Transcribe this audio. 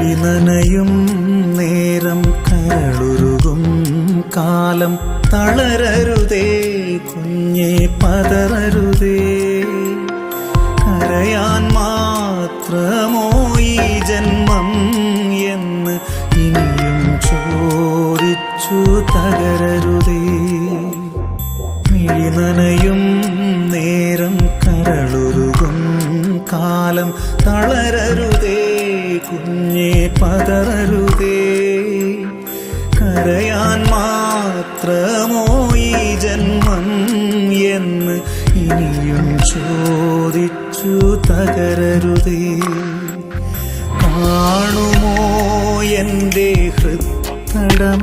നനയും നേരം കരളുരുകും കാലം തളരരുതേ കുഞ്ഞേ പതറരുതേ. കരയാൻ മാത്രമോ ഈ ജന്മം എന്ന് ഇനിയും ചോദിച്ചു തകരരുതേ. നനയും നേരം കരളുരുകും കാലം തളരരുതേ കുഞ്ഞേ പതറരുതേ. കരയാൻ മാത്രമോ ഈ ജന്മം എന്ന് ഇനിയും ചോദിച്ചു തകരരുതേ. കാണുമോ എൻ്റെ ഹൃത്തടം